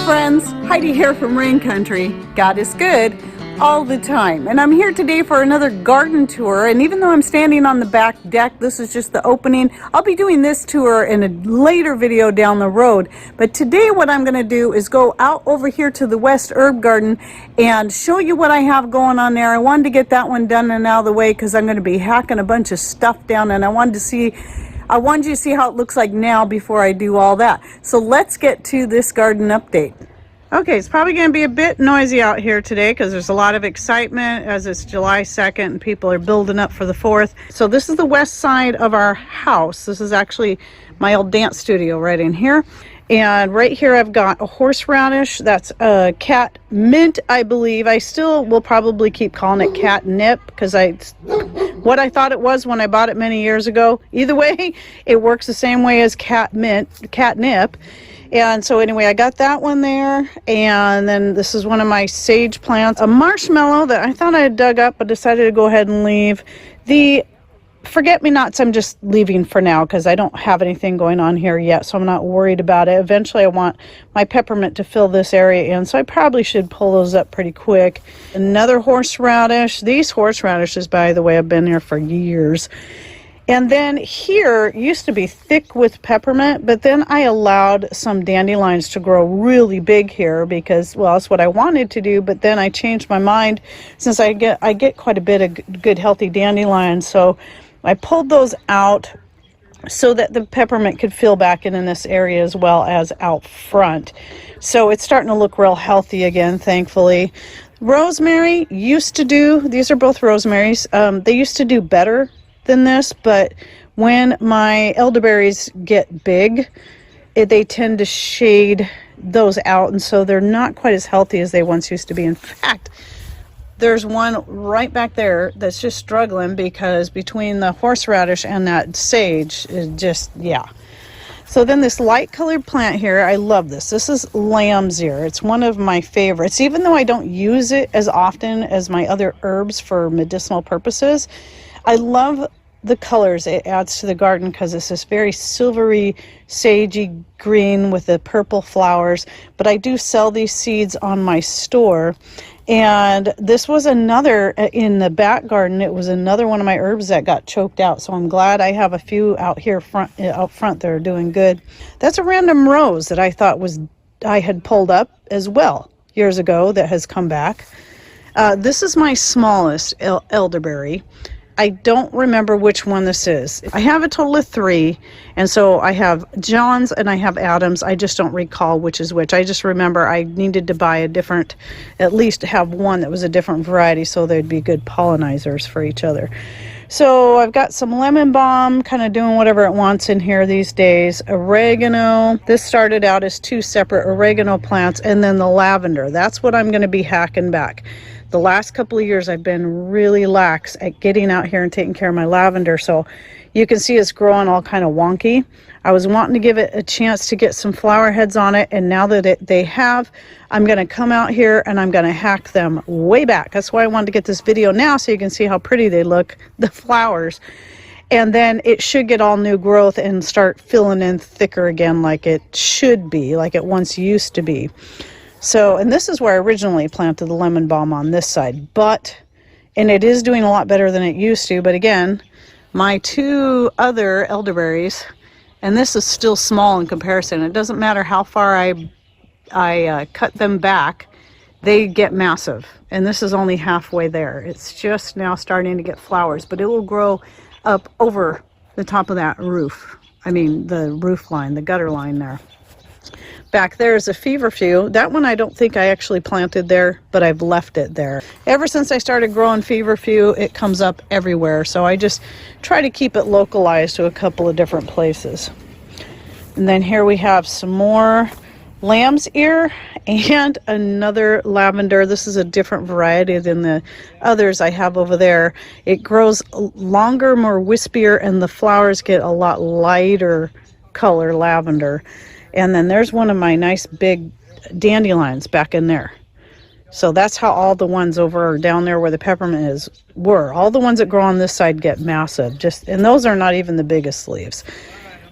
friends, Heidi here from Rain Country. God is good all the time. And I'm here today for another garden tour. And even though I'm standing on the back deck, this is just the opening. I'll be doing this tour in a later video down the road. But today what I'm going to do is go out over here to the West Herb Garden and show you what I have going on there. I wanted to get that one done and out of the way because I'm going to be hacking a bunch of stuff down, and I wanted you to see how it looks like now before I do all that. So let's get to this garden update. Okay, it's probably going to be a bit noisy out here today because there's a lot of excitement as it's July 2nd and people are building up for the 4th. So this is the west side of our house. This is actually my old dance studio right in here. And right here I've got a horseradish. That's a cat mint, I believe. I still will probably keep calling it catnip because what I thought it was when I bought it many years ago. Either way, it works the same way as catnip. And so anyway, I got that one there. And then this is one of my sage plants, a marshmallow that I thought I had dug up, but decided to go ahead and leave. The forget-me-nots I'm just leaving for now because I don't have anything going on here yet, so I'm not worried about it. Eventually I want my peppermint to fill this area in, so I probably should pull those up pretty quick. Another horseradish. These horseradishes, by the way, have been here for years. And then here used to be thick with peppermint, but then I allowed some dandelions to grow really big here because, well, that's what I wanted to do, but then I changed my mind since I get quite a bit of good healthy dandelions. So I pulled those out so that the peppermint could fill back in this area as well as out front. So it's starting to look real healthy again, thankfully. Rosemary used to do, these are both rosemaries, they used to do better than this, but when my elderberries get big, they tend to shade those out, and so they're not quite as healthy as they once used to be. In fact, there's one right back there that's just struggling because between the horseradish and that sage is just, yeah. So then this light colored plant here, I love this. This is lamb's ear. It's one of my favorites, even though I don't use it as often as my other herbs for medicinal purposes. I love the colors it adds to the garden because it's this very silvery, sagey green with the purple flowers. But I do sell these seeds on my store. And this was another, in the back garden, it was another one of my herbs that got choked out. So I'm glad I have a few out front that are doing good. That's a random rose that I thought I had pulled up as well years ago that has come back. This is my smallest elderberry. I don't remember which one this is. I have a total of 3, and so I have John's and I have Adam's. I just don't recall which is which. I just remember I needed to buy at least have one that was a different variety so they'd be good pollinizers for each other. So I've got some lemon balm, kind of doing whatever it wants in here these days. Oregano. This started out as 2 separate oregano plants, and then the lavender. That's what I'm going to be hacking back. The last couple of years I've been really lax at getting out here and taking care of my lavender, so you can see it's growing all kind of wonky. I was wanting to give it a chance to get some flower heads on it, and now that they have, I'm going to come out here and I'm going to hack them way back. That's why I wanted to get this video now so you can see how pretty they look, the flowers. And then it should get all new growth and start filling in thicker again like it should be, like it once used to be. So, and this is where I originally planted the lemon balm on this side, and it is doing a lot better than it used to, but again, my 2 other elderberries, and this is still small in comparison. It doesn't matter how far I cut them back, they get massive, and this is only halfway there. It's just now starting to get flowers, but it will grow up over the top of that roof. I mean, the roof line, the gutter line there. Back there is a feverfew. That one I don't think I actually planted there, but I've left it there. Ever since I started growing feverfew, it comes up everywhere. So I just try to keep it localized to a couple of different places. And then here we have some more lamb's ear and another lavender. This is a different variety than the others I have over there. It grows longer, more wispier, and the flowers get a lot lighter color lavender. And then there's one of my nice big dandelions back in there. So that's how all the ones over down there where the peppermint were. All the ones that grow on this side get massive. And those are not even the biggest leaves.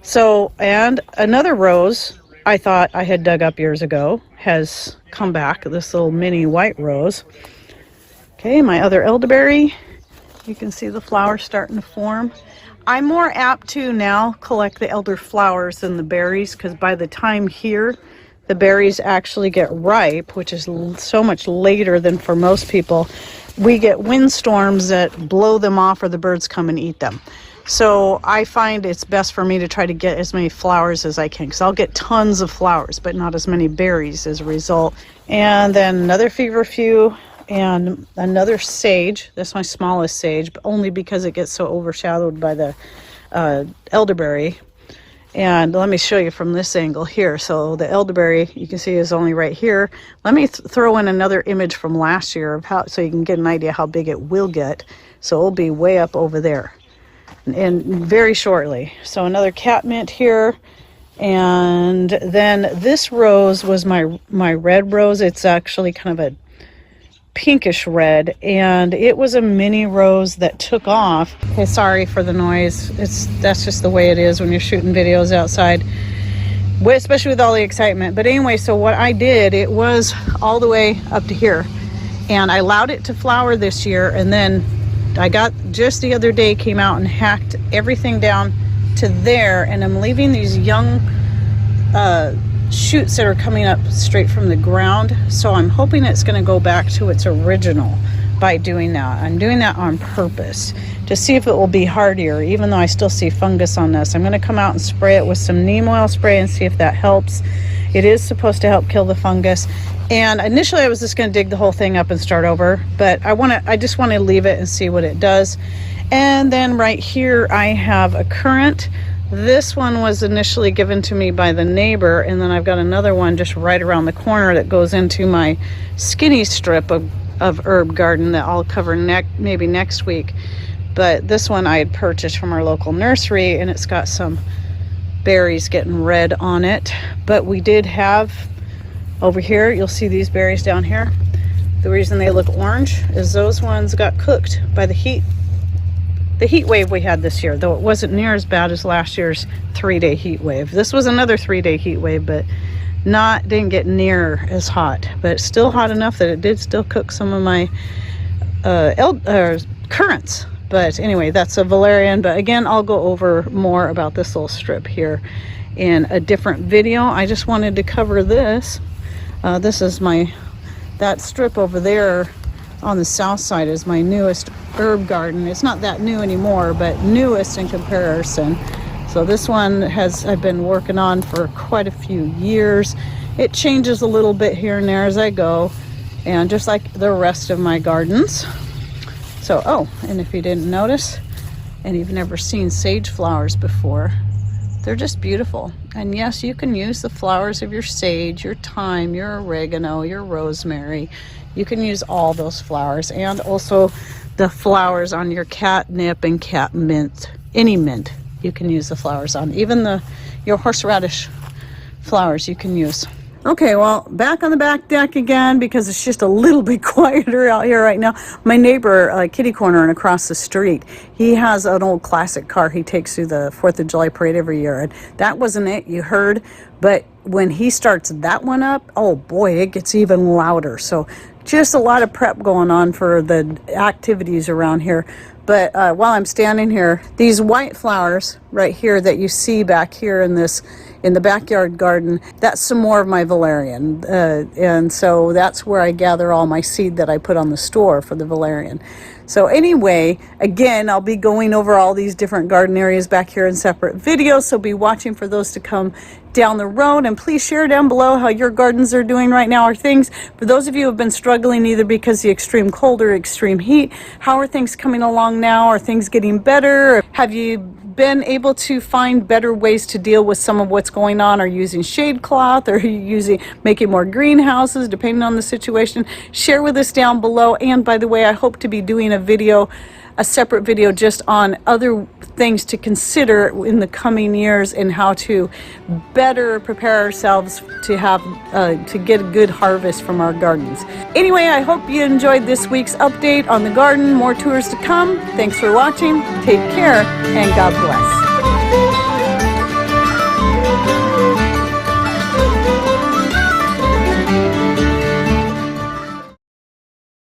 So, and another rose I thought I had dug up years ago has come back, this little mini white rose. Okay, my other elderberry. You can see the flowers starting to form. I'm more apt to now collect the elder flowers than the berries, because by the time here the berries actually get ripe, which is so much later than for most people, we get windstorms that blow them off or the birds come and eat them. So I find it's best for me to try to get as many flowers as I can, because I'll get tons of flowers but not as many berries as a result. And then another feverfew and another sage. That's my smallest sage, but only because it gets so overshadowed by the elderberry. And let me show you from this angle here. So the elderberry, you can see, is only right here. Let me throw in another image from last year of how, so you can get an idea how big it will get. So it'll be way up over there and very shortly. So another catmint here. And then this rose was my red rose. It's actually kind of a pinkish red, and it was a mini rose that took off. Okay, sorry for the noise. That's just the way it is when you're shooting videos outside, especially with all the excitement. But anyway, so what I did, it was all the way up to here, and I allowed it to flower this year, and then I got, just the other day, came out and hacked everything down to there, and I'm leaving these young shoots that are coming up straight from the ground. So I'm hoping it's going to go back to its original by doing that. I'm doing that on purpose to see if it will be hardier, even though I still see fungus on this. I'm going to come out and spray it with some neem oil spray and see if that helps. It is supposed to help kill the fungus. And initially I was just going to dig the whole thing up and start over, but I just want to leave it and see what it does. And then right here I have a currant. This one was initially given to me by the neighbor, and then I've got another one just right around the corner that goes into my skinny strip of herb garden that I'll cover maybe next week. But this one I had purchased from our local nursery, and it's got some berries getting red on it. But we did have over here, you'll see these berries down here. The reason they look orange is those ones got cooked by the heat wave we had this year, though it wasn't near as bad as last year's 3-day heat wave. This was another 3-day heat wave, but didn't get near as hot, but it's still hot enough that it did still cook some of my currants. But anyway, that's a valerian. But again, I'll go over more about this little strip here in a different video. I just wanted to cover this. This is that strip over there on the south side is my newest herb garden. It's not that new anymore, but newest in comparison. So this one I've been working on for quite a few years. It changes a little bit here and there as I go, and just like the rest of my gardens. So, and if you didn't notice, and you've never seen sage flowers before, they're just beautiful. And yes, you can use the flowers of your sage, your thyme, your oregano, your rosemary. You can use all those flowers, and also the flowers on your catnip and cat mint. Any mint you can use the flowers on. Even your horseradish flowers you can use. Okay, well, back on the back deck again, because it's just a little bit quieter out here right now. My neighbor, kitty corner and across the street, he has an old classic car he takes through the 4th of July parade every year. And that wasn't it, you heard. But when he starts that one up, oh boy, it gets even louder. So just a lot of prep going on for the activities around here. But while I'm standing here, these white flowers right here that you see back here in the backyard garden, that's some more of my valerian. And so that's where I gather all my seed that I put on the store for the valerian. So anyway, again, I'll be going over all these different garden areas back here in separate videos, so be watching for those to come down the road. And please share down below how your gardens are doing right now, or things, for those of you who have been struggling either because the extreme cold or extreme heat, how are things coming along now? Are things getting better? Have you been able to find better ways to deal with some of what's going on? Are you using shade cloth? Or are you making more greenhouses, depending on the situation? Share with us down below. And by the way, I hope to be doing a separate video just on other things to consider in the coming years, and how to better prepare ourselves to get a good harvest from our gardens. Anyway, I hope you enjoyed this week's update on the garden. More tours to come. Thanks for watching. Take care, and God bless.